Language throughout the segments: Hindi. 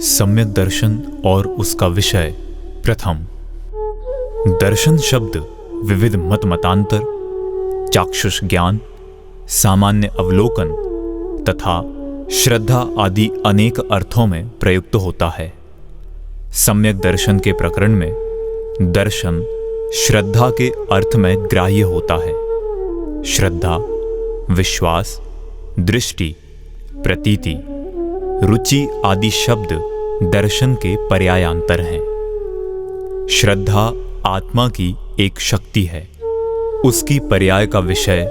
सम्यक दर्शन और उसका विषय। प्रथम, दर्शन शब्द विविध मत मतांतर, चाक्षुष ज्ञान, सामान्य अवलोकन तथा श्रद्धा आदि अनेक अर्थों में प्रयुक्त होता है। सम्यक दर्शन के प्रकरण में दर्शन श्रद्धा के अर्थ में ग्राह्य होता है। श्रद्धा, विश्वास, दृष्टि, प्रतीति, रुचि आदि शब्द दर्शन के पर्यायांतर हैं। श्रद्धा आत्मा की एक शक्ति है। उसकी पर्याय का विषय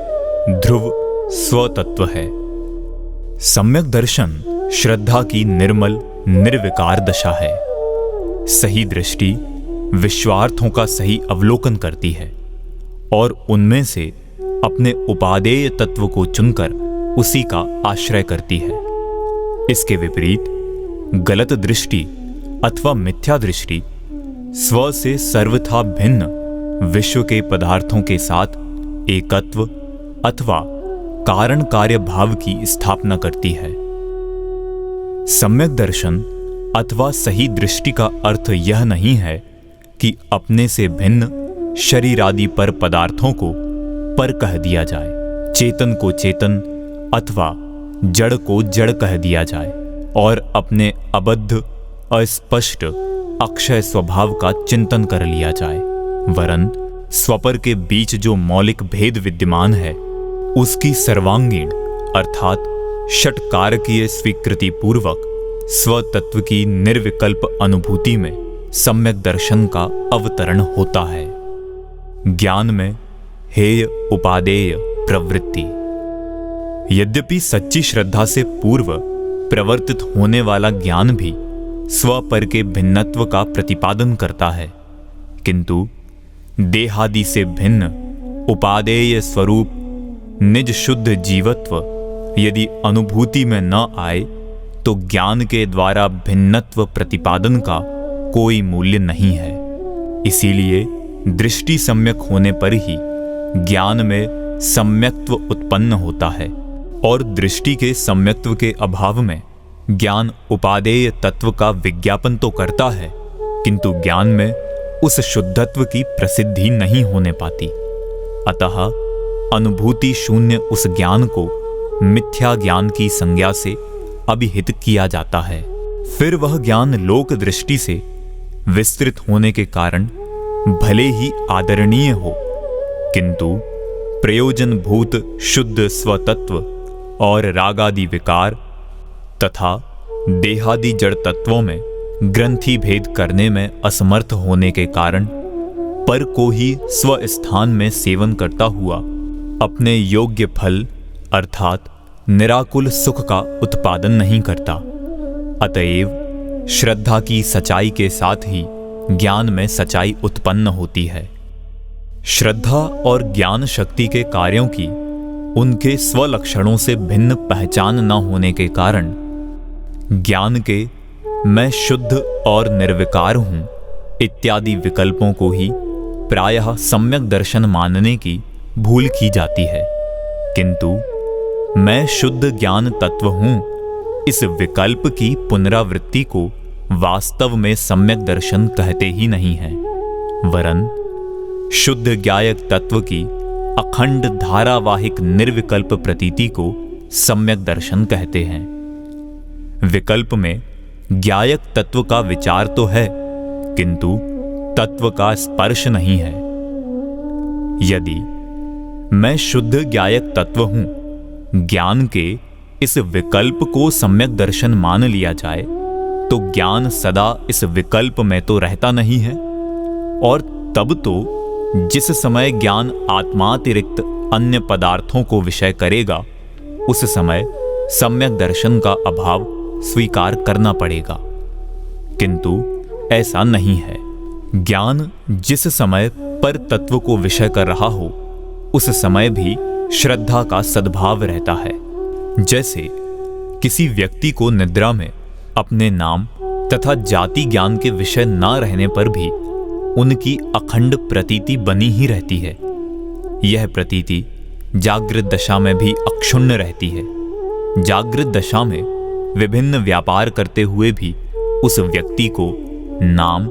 ध्रुव स्वतत्व है। सम्यक दर्शन श्रद्धा की निर्मल निर्विकार दशा है। सही दृष्टि विश्वार्थों का सही अवलोकन करती है और उनमें से अपने उपादेय तत्व को चुनकर उसी का आश्रय करती है। इसके विपरीत गलत दृष्टि अथवा मिथ्या दृष्टि स्व से सर्वथा भिन्न विश्व के पदार्थों के साथ एकत्व अथवा कारण कार्य भाव की स्थापना करती है। सम्यक दर्शन अथवा सही दृष्टि का अर्थ यह नहीं है कि अपने से भिन्न शरीर आदि पर पदार्थों को पर कह दिया जाए, चेतन को चेतन अथवा जड़ को जड़ कह दिया जाए और अपने अबद्ध, अस्पष्ट, अक्षय स्वभाव का चिंतन कर लिया जाए, वरन स्वपर के बीच जो मौलिक भेद विद्यमान है उसकी सर्वांगीण अर्थात षटकारकीय स्वीकृति पूर्वक स्वतत्व की निर्विकल्प अनुभूति में सम्यक दर्शन का अवतरण होता है। ज्ञान में हेय उपादेय प्रवृत्ति। यद्यपि सच्ची श्रद्धा से पूर्व प्रवर्तित होने वाला ज्ञान भी स्वपर के भिन्नत्व का प्रतिपादन करता है, किंतु देहादि से भिन्न उपादेय स्वरूप निज शुद्ध जीवत्व यदि अनुभूति में न आए तो ज्ञान के द्वारा भिन्नत्व प्रतिपादन का कोई मूल्य नहीं है। इसीलिए दृष्टि सम्यक होने पर ही ज्ञान में सम्यक्त्व उत्पन्न होता है और दृष्टि के सम्यक्त्व के अभाव में ज्ञान उपादेय तत्व का विज्ञापन तो करता है, किंतु ज्ञान में उस शुद्धत्व की प्रसिद्धि नहीं होने पाती। अतः अनुभूति शून्य उस ज्ञान को मिथ्या ज्ञान की संज्ञा से अभिहित किया जाता है। फिर वह ज्ञान लोक दृष्टि से विस्तृत होने के कारण भले ही आदरणीय हो, किंतु प्रयोजन भूत शुद्ध स्वतत्व और रागादि विकार तथा देहादि जड़ तत्वों में ग्रंथि भेद करने में असमर्थ होने के कारण पर को ही स्वस्थान में सेवन करता हुआ अपने योग्य फल अर्थात निराकुल सुख का उत्पादन नहीं करता। अतएव श्रद्धा की सच्चाई के साथ ही ज्ञान में सच्चाई उत्पन्न होती है। श्रद्धा और ज्ञान शक्ति के कार्यों की उनके स्वलक्षणों से भिन्न पहचान न होने के कारण ज्ञान के मैं शुद्ध और निर्विकार हूं इत्यादि विकल्पों को ही प्रायः सम्यक दर्शन मानने की भूल की जाती है, किंतु मैं शुद्ध ज्ञान तत्व हूं इस विकल्प की पुनरावृत्ति को वास्तव में सम्यक दर्शन कहते ही नहीं है, वरन शुद्ध ज्ञायक तत्व की अखंड धारावाहिक निर्विकल्प प्रतीति को सम्यक दर्शन कहते हैं। विकल्प में ज्ञायक तत्व का विचार तो है, किंतु तत्व का स्पर्श नहीं है। यदि मैं शुद्ध ज्ञायक तत्व हूं, ज्ञान के इस विकल्प को सम्यक दर्शन मान लिया जाए तो ज्ञान सदा इस विकल्प में तो रहता नहीं है, और तब तो जिस समय ज्ञान आत्मातिरिक्त अन्य पदार्थों को विषय करेगा उस समय सम्यक दर्शन का अभाव स्वीकार करना पड़ेगा, किंतु ऐसा नहीं है। ज्ञान जिस समय पर तत्व को विषय कर रहा हो उस समय भी श्रद्धा का सद्भाव रहता है। जैसे किसी व्यक्ति को निद्रा में अपने नाम तथा जाति ज्ञान के विषय न रहने पर भी उनकी अखंड प्रतीति बनी ही रहती है। यह प्रतीति जागृत दशा में भी अक्षुण्ण रहती है। जागृत दशा में विभिन्न व्यापार करते हुए भी उस व्यक्ति को नाम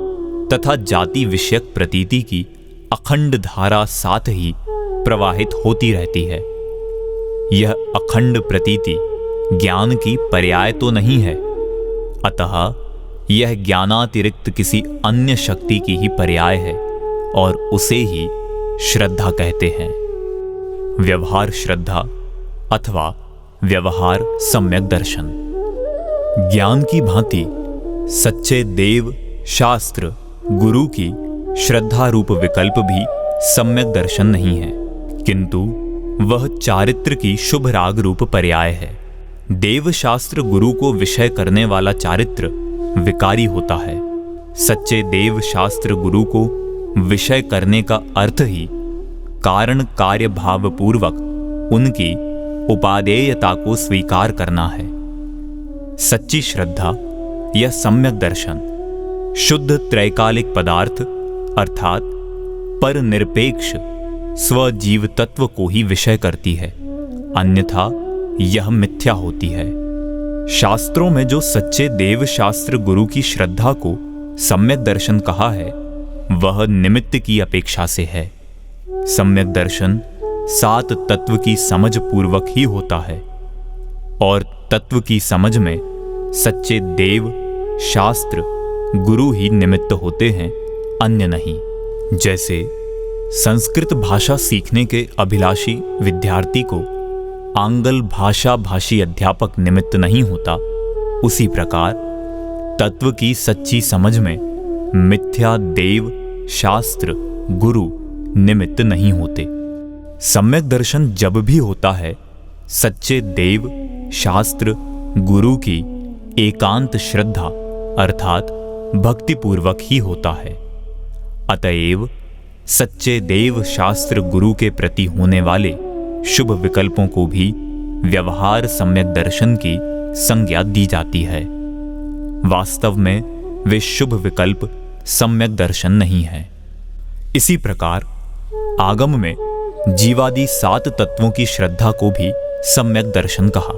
तथा जाति विषयक प्रतीति की अखंड धारा साथ ही प्रवाहित होती रहती है। यह अखंड प्रतीति ज्ञान की पर्याय तो नहीं है, अतः यह ज्ञानातिरिक्त किसी अन्य शक्ति की ही पर्याय है और उसे ही श्रद्धा कहते हैं। व्यवहार श्रद्धा अथवा व्यवहार सम्यक दर्शन। ज्ञान की भांति सच्चे देव, शास्त्र, गुरु की श्रद्धा रूप विकल्प भी सम्यक दर्शन नहीं है, किंतु वह चारित्र की शुभ राग रूप पर्याय है। देव, शास्त्र, गुरु को विषय करने वाला चारित्र विकारी होता है। सच्चे देव, शास्त्र, गुरु को विषय करने का अर्थ ही कारण कार्य भाव पूर्वक उनकी उपादेयता को स्वीकार करना है। सच्ची श्रद्धा यह सम्यक दर्शन शुद्ध त्रैकालिक पदार्थ अर्थात पर निरपेक्ष स्वजीव तत्व को ही विषय करती है, अन्यथा यह मिथ्या होती है। शास्त्रों में जो सच्चे देव, शास्त्र, गुरु की श्रद्धा को सम्यक दर्शन कहा है, वह निमित्त की अपेक्षा से है। सम्यक दर्शन 7 तत्व की समझ पूर्वक ही होता है और तत्व की समझ में सच्चे देव, शास्त्र, गुरु ही निमित्त होते हैं, अन्य नहीं। जैसे संस्कृत भाषा सीखने के अभिलाषी विद्यार्थी को आंग्ल भाषा भाषी अध्यापक निमित्त नहीं होता, उसी प्रकार तत्व की सच्ची समझ में मिथ्या देव, शास्त्र, गुरु निमित्त नहीं होते। सम्यक दर्शन जब भी होता है, सच्चे देव, शास्त्र, गुरु की एकांत श्रद्धा अर्थात भक्तिपूर्वक ही होता है। अतएव सच्चे देव, शास्त्र, गुरु के प्रति होने वाले शुभ विकल्पों को भी व्यवहार सम्यक दर्शन की संज्ञा दी जाती है। वास्तव में वे शुभ विकल्प सम्यक दर्शन नहीं है। इसी प्रकार आगम में जीवादि 7 तत्वों की श्रद्धा को भी सम्यक दर्शन कहा।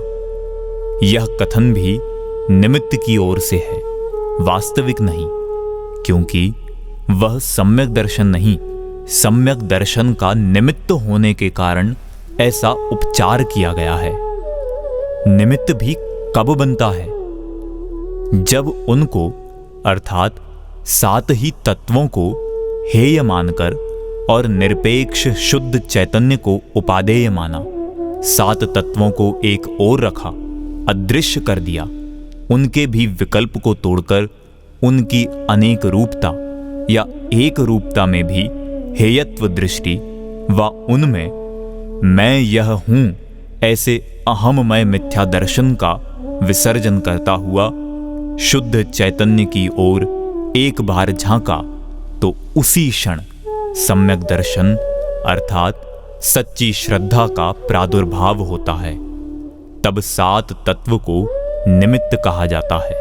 यह कथन भी निमित्त की ओर से है, वास्तविक नहीं, क्योंकि वह सम्यक दर्शन नहीं, सम्यक दर्शन का निमित्त होने के कारण ऐसा उपचार किया गया है। निमित्त भी कब बनता है? जब उनको अर्थात 7 ही तत्वों को हेय मानकर और निरपेक्ष शुद्ध चैतन्य को उपादेय माना, 7 तत्वों को एक ओर रखा, अदृश्य कर दिया, उनके भी विकल्प को तोड़कर उनकी अनेक रूपता या एक रूपता में भी हेयत्व दृष्टि व उनमें मैं यह हूं ऐसे अहममय मिथ्या दर्शन का विसर्जन करता हुआ शुद्ध चैतन्य की ओर एक बार झांका तो उसी क्षण सम्यक दर्शन अर्थात सच्ची श्रद्धा का प्रादुर्भाव होता है। तब 7 तत्व को निमित्त कहा जाता है।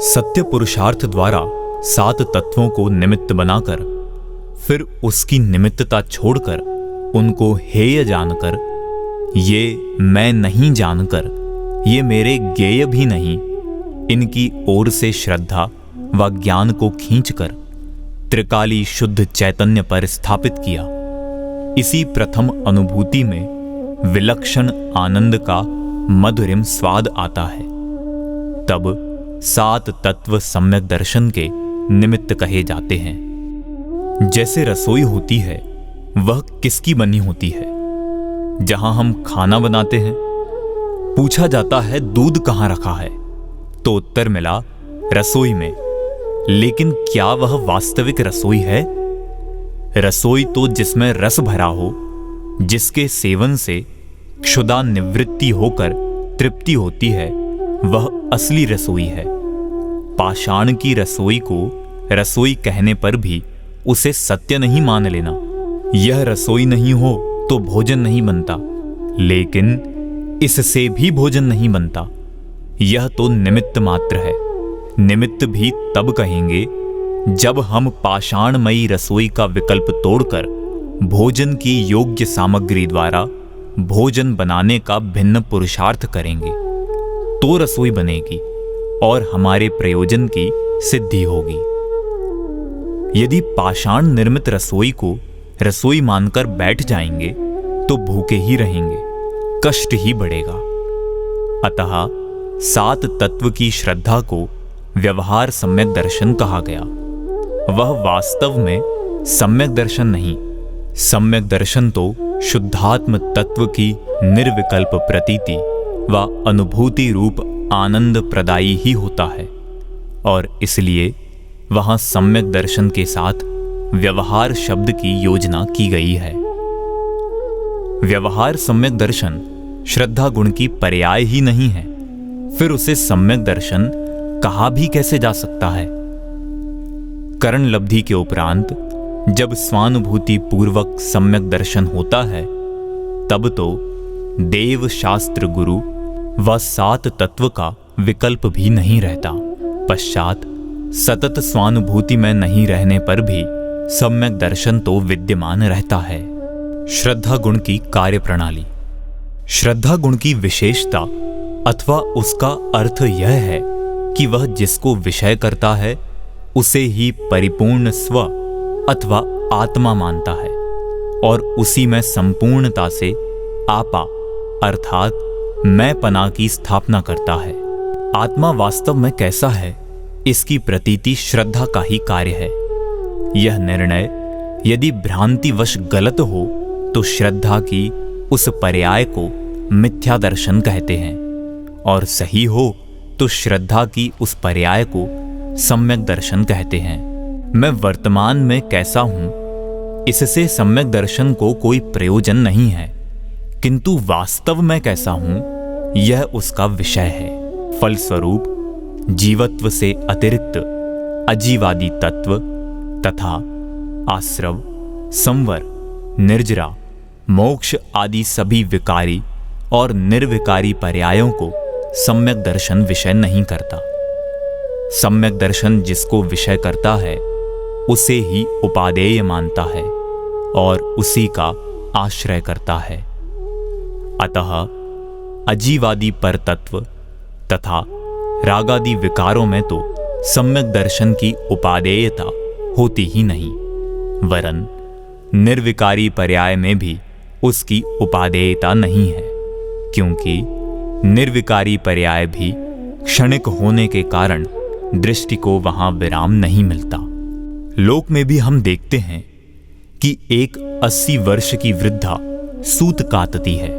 सत्य पुरुषार्थ द्वारा 7 तत्वों को निमित्त बनाकर फिर उसकी निमित्तता छोड़कर उनको हेय जानकर, ये मैं नहीं जानकर, ये मेरे ज्ञेय भी नहीं, इनकी ओर से श्रद्धा व ज्ञान को खींचकर त्रिकाली शुद्ध चैतन्य पर स्थापित किया। इसी प्रथम अनुभूति में विलक्षण आनंद का मधुरिम स्वाद आता है। तब 7 तत्व सम्यक दर्शन के निमित्त कहे जाते हैं। जैसे रसोई होती है, वह किसकी बनी होती है? जहां हम खाना बनाते हैं, पूछा जाता है दूध कहां रखा है, तो उत्तर मिला रसोई में। लेकिन क्या वह वास्तविक रसोई है? रसोई तो जिसमें रस भरा हो, जिसके सेवन से क्षुधा निवृत्ति होकर तृप्ति होती है, वह असली रसोई है। पाषाण की रसोई को रसोई कहने पर भी उसे सत्य नहीं मान लेना। यह रसोई नहीं हो तो भोजन नहीं बनता, लेकिन इससे भी भोजन नहीं बनता। यह तो निमित्त मात्र है। निमित्त भी तब कहेंगे जब हम पाषाणमयी रसोई का विकल्प तोड़कर भोजन की योग्य सामग्री द्वारा भोजन बनाने का भिन्न पुरुषार्थ करेंगे, तो रसोई बनेगी। और हमारे प्रयोजन की सिद्धि होगी। यदि पाषाण निर्मित रसोई को रसोई मानकर बैठ जाएंगे तो भूखे ही रहेंगे, कष्ट ही बढ़ेगा। अतः 7 तत्व की श्रद्धा को व्यवहार सम्यक दर्शन कहा गया। वह वास्तव में सम्यक दर्शन नहीं, सम्यक दर्शन तो शुद्धात्म तत्व की निर्विकल्प प्रतीति व अनुभूति रूप आनंद प्रदायी ही होता है, और इसलिए वहां सम्यक दर्शन के साथ व्यवहार शब्द की योजना की गई है। व्यवहार सम्यक दर्शन श्रद्धा गुण की पर्याय ही नहीं है, फिर उसे सम्यक दर्शन कहा भी कैसे जा सकता है। करण लब्धि के उपरांत जब स्वानुभूति पूर्वक सम्यक दर्शन होता है, तब तो देव शास्त्र गुरु व 7 तत्व का विकल्प भी नहीं रहता। पश्चात सतत स्वानुभूति में नहीं रहने पर भी सम्यक दर्शन तो विद्यमान रहता है। श्रद्धा गुण की कार्य प्रणाली। श्रद्धा गुण की विशेषता अथवा उसका अर्थ यह है कि वह जिसको विषय करता है उसे ही परिपूर्ण स्व अथवा आत्मा मानता है और उसी में संपूर्णता से आपा अर्थात मैंपना की स्थापना करता है। आत्मा वास्तव में कैसा है, इसकी प्रतीति श्रद्धा का ही कार्य है। यह निर्णय यदि भ्रांतिवश गलत हो तो श्रद्धा की उस पर्याय को मिथ्या दर्शन कहते हैं, और सही हो तो श्रद्धा की उस पर्याय को सम्यक दर्शन कहते हैं। मैं वर्तमान में कैसा हूं, इससे सम्यक दर्शन को कोई प्रयोजन नहीं है, किंतु वास्तव में कैसा हूं यह उसका विषय है। फलस्वरूप जीवत्व से अतिरिक्त अजीवादी तत्व तथा आश्रव, संवर, निर्जरा, मोक्ष आदि सभी विकारी और निर्विकारी पर्यायों को सम्यक दर्शन विषय नहीं करता। सम्यक दर्शन जिसको विषय करता है उसे ही उपादेय मानता है और उसी का आश्रय करता है। अतः अजीवादी परतत्व तथा रागादि विकारों में तो सम्यक दर्शन की उपादेयता होती ही नहीं, वरन निर्विकारी पर्याय में भी उसकी उपादेयता नहीं है, क्योंकि निर्विकारी पर्याय भी क्षणिक होने के कारण दृष्टि को वहां विराम नहीं मिलता। लोक में भी हम देखते हैं कि एक 80 वर्ष की वृद्धा सूत काटती है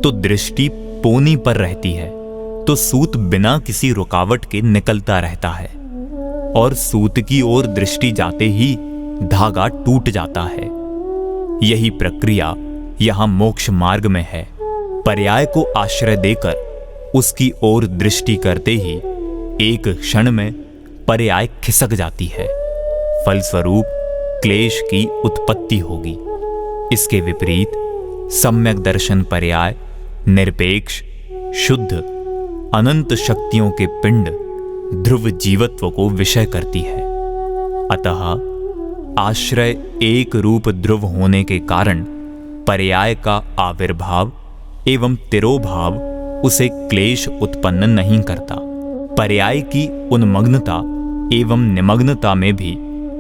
तो दृष्टि पोनी पर रहती है, तो सूत बिना किसी रुकावट के निकलता रहता है, और सूत की ओर दृष्टि जाते ही धागा टूट जाता है। यही प्रक्रिया यहां मोक्ष मार्ग में है। पर्याय को आश्रय देकर उसकी ओर दृष्टि करते ही एक क्षण में पर्याय खिसक जाती है, फलस्वरूप क्लेश की उत्पत्ति होगी। इसके विपरीत सम्यक दर्शन पर्याय निरपेक्ष, शुद्ध, अनंत शक्तियों के पिंड ध्रुव जीवत्व को विषय करती है। अतः आश्रय एक रूप ध्रुव होने के कारण पर्याय का आविर्भाव एवं तिरोभाव उसे क्लेश उत्पन्न नहीं करता। पर्याय की उन्मग्नता एवं निमग्नता में भी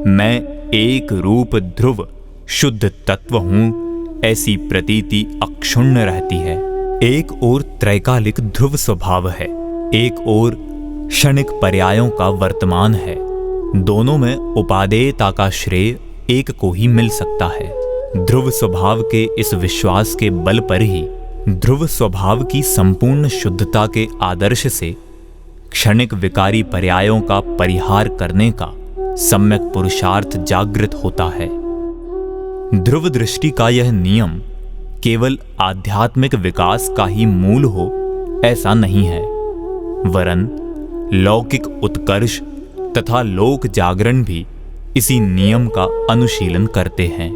मैं एक रूप ध्रुव शुद्ध तत्व हूं ऐसी प्रतीति अक्षुण्ण रहती है। एक ओर त्रैकालिक ध्रुव स्वभाव है, एक ओर क्षणिक पर्यायों का वर्तमान है। दोनों में उपादेयता का श्रेय एक को ही मिल सकता है। ध्रुव स्वभाव के इस विश्वास के बल पर ही ध्रुव स्वभाव की संपूर्ण शुद्धता के आदर्श से क्षणिक विकारी पर्यायों का परिहार करने का सम्यक पुरुषार्थ जागृत होता है। ध्रुव दृष्टि का यह नियम केवल आध्यात्मिक विकास का ही मूल हो ऐसा नहीं है, वरन लौकिक उत्कर्ष तथा लोक जागरण भी इसी नियम का अनुशीलन करते हैं।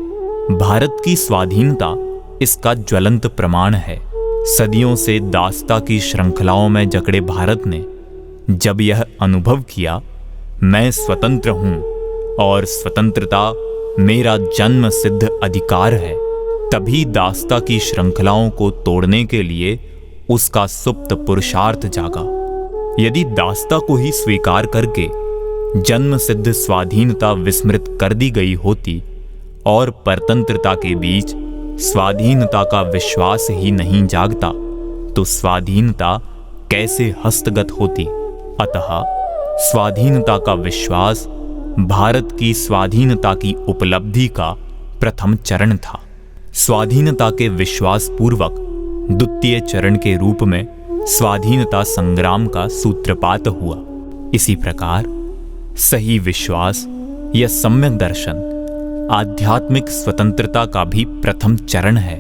भारत की स्वाधीनता इसका ज्वलंत प्रमाण है। सदियों से दास्ता की श्रृंखलाओं में जकड़े भारत ने जब यह अनुभव किया मैं स्वतंत्र हूं और स्वतंत्रता मेरा जन्म सिद्ध अधिकार है, तभी दास्ता की श्रृंखलाओं को तोड़ने के लिए उसका सुप्त पुरुषार्थ जागा। यदि दासता को ही स्वीकार करके जन्म सिद्ध स्वाधीनता विस्मृत कर दी गई होती और परतंत्रता के बीच स्वाधीनता का विश्वास ही नहीं जागता, तो स्वाधीनता कैसे हस्तगत होती। अतः स्वाधीनता का विश्वास भारत की स्वाधीनता की उपलब्धि का प्रथम चरण था। स्वाधीनता के विश्वास पूर्वक द्वितीय चरण के रूप में स्वाधीनता संग्राम का सूत्रपात हुआ। इसी प्रकार सही विश्वास या सम्यक दर्शन आध्यात्मिक स्वतंत्रता का भी प्रथम चरण है।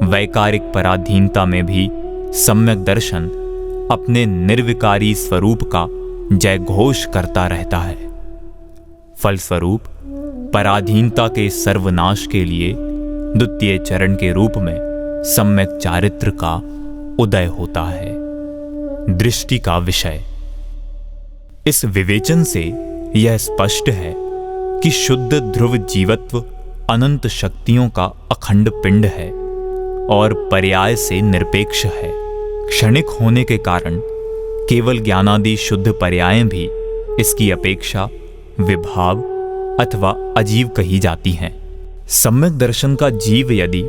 वैकारिक पराधीनता में भी सम्यक दर्शन अपने निर्विकारी स्वरूप का जय घोष करता रहता है। फलस्वरूप पराधीनता के सर्वनाश के लिए द्वितीय चरण के रूप में सम्यक चारित्र का उदय होता है। दृष्टि का विषय। इस विवेचन से यह स्पष्ट है कि शुद्ध ध्रुव जीवत्व अनंत शक्तियों का अखंड पिंड है और पर्याय से निरपेक्ष है। क्षणिक होने के कारण केवल ज्ञानादि शुद्ध पर्यायें भी इसकी अपेक्षा विभाव अथवा अजीव कही जाती हैं। सम्यक दर्शन का जीव यदि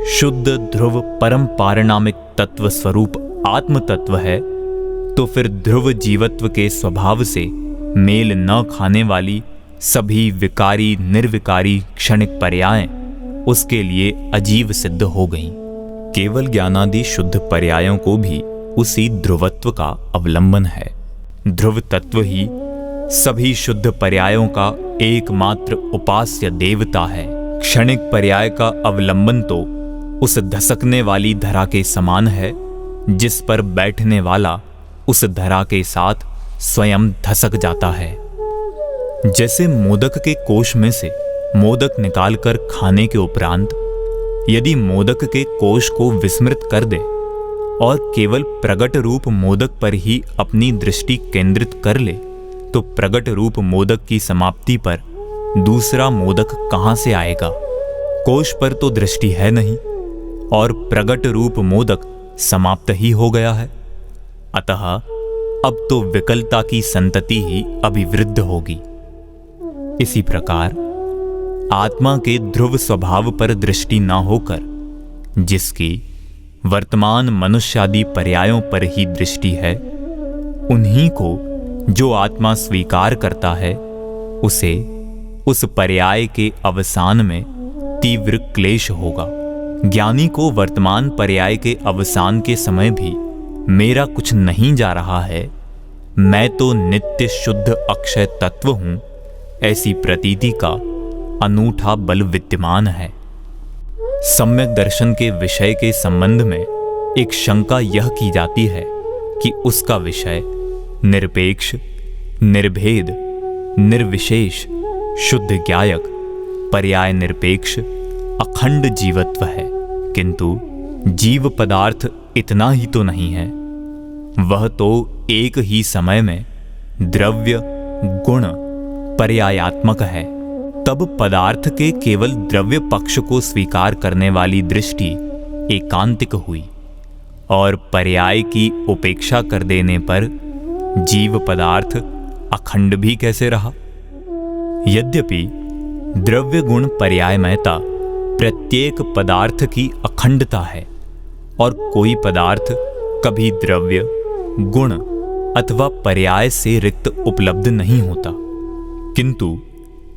शुद्ध ध्रुव परम पारिणामिक तत्व स्वरूप आत्म तत्व है, तो फिर ध्रुव जीवत्व के स्वभाव से मेल न खाने वाली सभी विकारी निर्विकारी क्षणिक पर्यायें उसके लिए अजीव सिद्ध हो गईं। केवल ज्ञानादि शुद्ध पर्यायों को भी उसी ध्रुवत्व का अवलंबन है। ध्रुव तत्व ही सभी शुद्ध पर्यायों का एकमात्र उपास्य देवता है। क्षणिक पर्याय का अवलंबन तो उस धसकने वाली धरा के समान है जिस पर बैठने वाला उस धरा के साथ स्वयं धसक जाता है। जैसे मोदक के कोश में से मोदक निकालकर खाने के उपरांत यदि मोदक के कोश को विस्मृत कर दे और केवल प्रगट रूप मोदक पर ही अपनी दृष्टि केंद्रित कर ले, तो प्रगट रूप मोदक की समाप्ति पर दूसरा मोदक कहां से आएगा। कोश पर तो दृष्टि है नहीं और प्रगट रूप मोदक समाप्त ही हो गया है। अतः अब तो विकलता की संतति ही अभिवृद्ध होगी। इसी प्रकार आत्मा के ध्रुव स्वभाव पर दृष्टि न होकर जिसकी वर्तमान मनुष्यादि पर्यायों पर ही दृष्टि है, उन्हीं को जो आत्मा स्वीकार करता है, उसे उस पर्याय के अवसान में तीव्र क्लेश होगा। ज्ञानी को वर्तमान पर्याय के अवसान के समय भी मेरा कुछ नहीं जा रहा है, मैं तो नित्य शुद्ध अक्षय तत्व हूं, ऐसी प्रतीति का अनूठा बल विद्यमान है। सम्यक दर्शन के विषय के संबंध में एक शंका यह की जाती है कि उसका विषय निरपेक्ष, निर्भेद, निर्विशेष, शुद्ध ज्ञायक, पर्याय निरपेक्ष, अखंड जीवत्व है। किंतु जीव पदार्थ इतना ही तो नहीं है, वह तो एक ही समय में द्रव्य गुण पर्यायात्मक है। तब पदार्थ के केवल द्रव्य पक्ष को स्वीकार करने वाली दृष्टि एकांतिक हुई और पर्याय की उपेक्षा कर देने पर जीव पदार्थ अखंड भी कैसे रहा। यद्यपि द्रव्य गुण पर्यायमयता प्रत्येक पदार्थ की अखंडता है और कोई पदार्थ कभी द्रव्य गुण अथवा पर्याय से रिक्त उपलब्ध नहीं होता, किंतु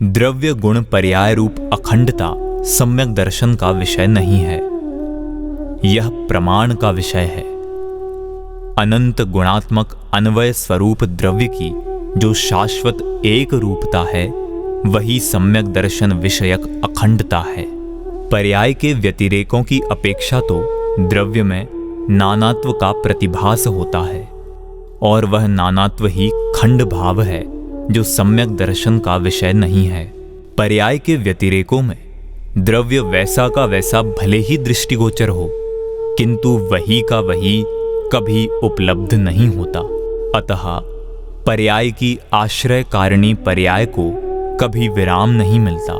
द्रव्य गुण पर्याय रूप अखंडता सम्यक दर्शन का विषय नहीं है, यह प्रमाण का विषय है। अनंत गुणात्मक अन्वय स्वरूप द्रव्य की जो शाश्वत एक रूपता है, वही सम्यक दर्शन विषयक अखंडता है। पर्याय के व्यतिरेकों की अपेक्षा तो द्रव्य में नानात्व का प्रतिभास होता है और वह नानात्व ही खंड भाव है जो सम्यक दर्शन का विषय नहीं है। पर्याय के व्यतिरेकों में द्रव्य वैसा का वैसा भले ही दृष्टिगोचर हो, किंतु वही का वही कभी उपलब्ध नहीं होता। अतः पर्याय की आश्रय कारिणी पर्याय को कभी विराम नहीं मिलता,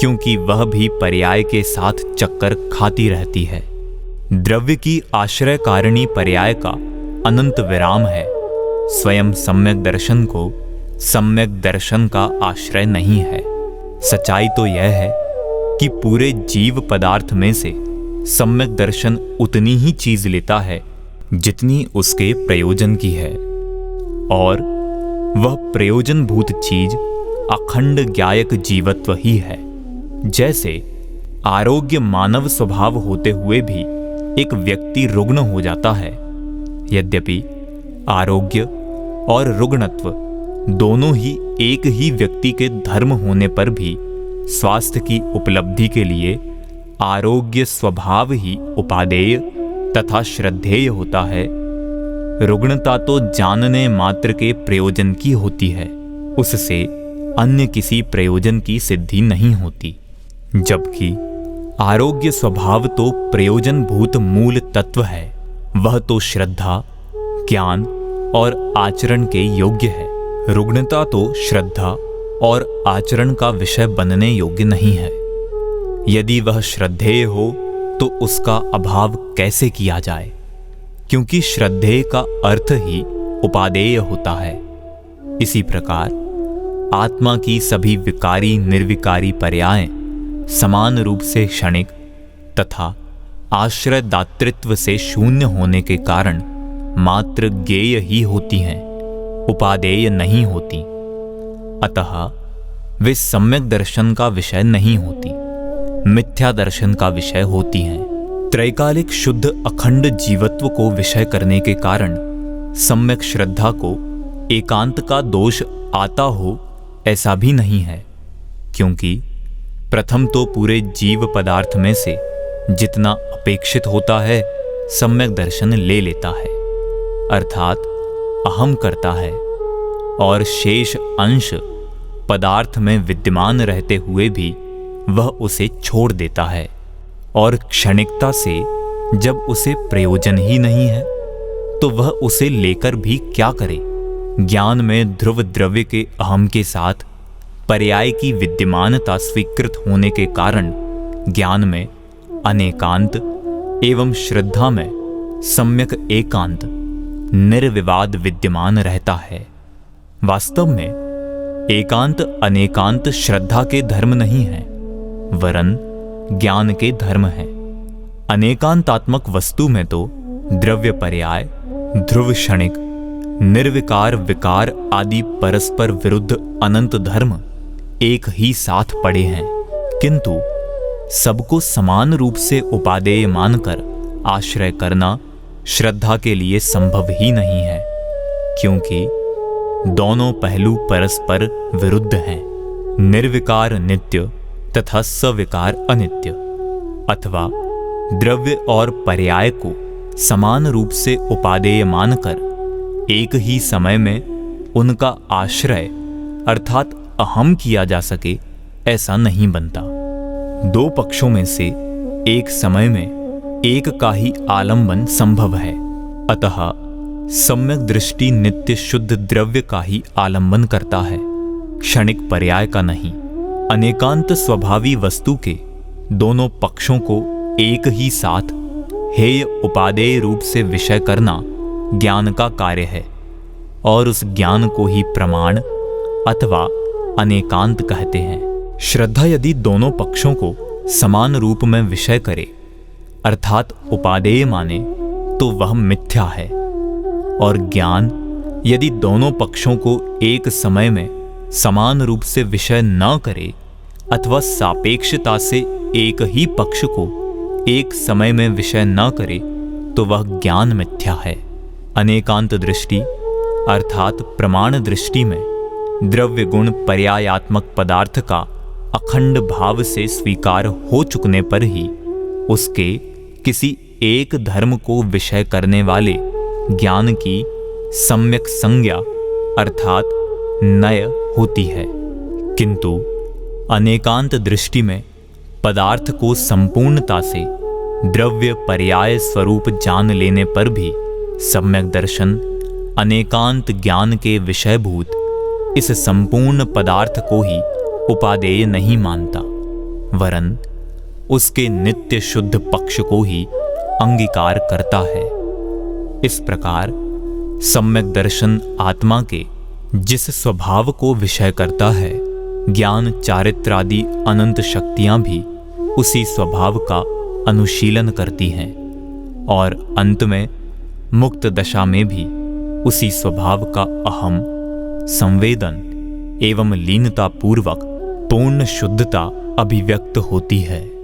क्योंकि वह भी पर्याय के साथ चक्कर खाती रहती है। द्रव्य की आश्रय कारिणी पर्याय का अनंत विराम है स्वयं सम्यक दर्शन को सम्यक दर्शन का आश्रय नहीं है। सच्चाई तो यह है कि पूरे जीव पदार्थ में से सम्यक दर्शन उतनी ही चीज लेता है जितनी उसके प्रयोजन की है, और वह प्रयोजनभूत चीज अखंड ज्ञायक जीवत्व ही है। जैसे आरोग्य मानव स्वभाव होते हुए भी एक व्यक्ति रुग्ण हो जाता है। यद्यपि आरोग्य और रुग्णत्व दोनों ही एक ही व्यक्ति के धर्म होने पर भी स्वास्थ्य की उपलब्धि के लिए आरोग्य स्वभाव ही उपादेय तथा श्रद्धेय होता है। रुग्णता तो जानने मात्र के प्रयोजन की होती है, उससे अन्य किसी प्रयोजन की सिद्धि नहीं होती। जबकि आरोग्य स्वभाव तो प्रयोजनभूत मूल तत्व है, वह तो श्रद्धा, ज्ञान और आचरण के योग्य है। रुग्णता तो श्रद्धा और आचरण का विषय बनने योग्य नहीं है। यदि वह श्रद्धेय हो तो उसका अभाव कैसे किया जाए, क्योंकि श्रद्धेय का अर्थ ही उपादेय होता है। इसी प्रकार आत्मा की सभी विकारी निर्विकारी पर्याय समान रूप से क्षणिक तथा आश्रय दातृत्व से शून्य होने के कारण मात्र ज्ञेय ही होती हैं, उपादेय नहीं होती। अतः वे सम्यक दर्शन का विषय नहीं होती, मिथ्या दर्शन का विषय होती हैं। त्रैकालिक शुद्ध अखंड जीवत्व को विषय करने के कारण सम्यक श्रद्धा को एकांत का दोष आता हो ऐसा भी नहीं है, क्योंकि प्रथम तो पूरे जीव पदार्थ में से जितना अपेक्षित होता है सम्यक दर्शन ले लेता है, अर्थात अहम करता है, और शेष अंश पदार्थ में विद्यमान रहते हुए भी वह उसे छोड़ देता है। और क्षणिकता से जब उसे प्रयोजन ही नहीं है तो वह उसे लेकर भी क्या करे। ज्ञान में ध्रुव द्रव्य के अहम के साथ पर्याय की विद्यमानता स्वीकृत होने के कारण ज्ञान में अनेकांत एवं श्रद्धा में सम्यक एकांत निर्विवाद विद्यमान रहता है। वास्तव में एकांत अनेकांत श्रद्धा के धर्म नहीं है, वरन ज्ञान के धर्म है। अनेकांतात्मक वस्तु में तो द्रव्य पर्याय, ध्रुव क्षणिक, निर्विकार विकार आदि परस्पर विरुद्ध अनंत धर्म एक ही साथ पड़े हैं, किंतु सबको समान रूप से उपादेय मानकर आश्रय करना श्रद्धा के लिए संभव ही नहीं है, क्योंकि दोनों पहलू परस्पर विरुद्ध हैं। निर्विकार नित्य तथा सविकार अनित्य, अथवा द्रव्य और पर्याय को समान रूप से उपादेय मानकर एक ही समय में उनका आश्रय अर्थात अहम किया जा सके ऐसा नहीं बनता। दो पक्षों में से एक समय में एक का ही आलंबन संभव है, अतः सम्यक दृष्टि नित्य शुद्ध द्रव्य का ही आलंबन करता है, क्षणिक पर्याय का नहीं। अनेकांत स्वभावी वस्तु के दोनों पक्षों को एक ही साथ हेय उपादेय रूप से विषय करना ज्ञान का कार्य है, और उस ज्ञान को ही प्रमाण अथवा अनेकांत कहते हैं। श्रद्धा यदि दोनों पक्षों को समान रूप में विषय करे अर्थात उपादेय माने तो वह मिथ्या है, और ज्ञान यदि दोनों पक्षों को एक समय में समान रूप से विषय न करे अथवा सापेक्षता से एक ही पक्ष को एक समय में विषय न करे तो वह ज्ञान मिथ्या है। अनेकांत दृष्टि अर्थात प्रमाण दृष्टि में द्रव्य गुण पर्यायात्मक पदार्थ का अखंड भाव से स्वीकार हो चुकने पर ही उसके किसी एक धर्म को विषय करने वाले ज्ञान की सम्यक संज्ञा अर्थात नय होती है, किंतु अनेकांत दृष्टि में पदार्थ को संपूर्णता से द्रव्य पर्याय स्वरूप जान लेने पर भी सम्यक दर्शन अनेकांत ज्ञान के विषयभूत इस संपूर्ण पदार्थ को ही उपादेय नहीं मानता, वरन उसके नित्य शुद्ध पक्ष को ही अंगीकार करता है। इस प्रकार सम्यक दर्शन आत्मा के जिस स्वभाव को विषय करता है, ज्ञान चारित्रादि अनंत शक्तियां भी उसी स्वभाव का अनुशीलन करती हैं और अंत में मुक्त दशा में भी उसी स्वभाव का अहम संवेदन एवं लीनता पूर्वक पूर्ण शुद्धता अभिव्यक्त होती है।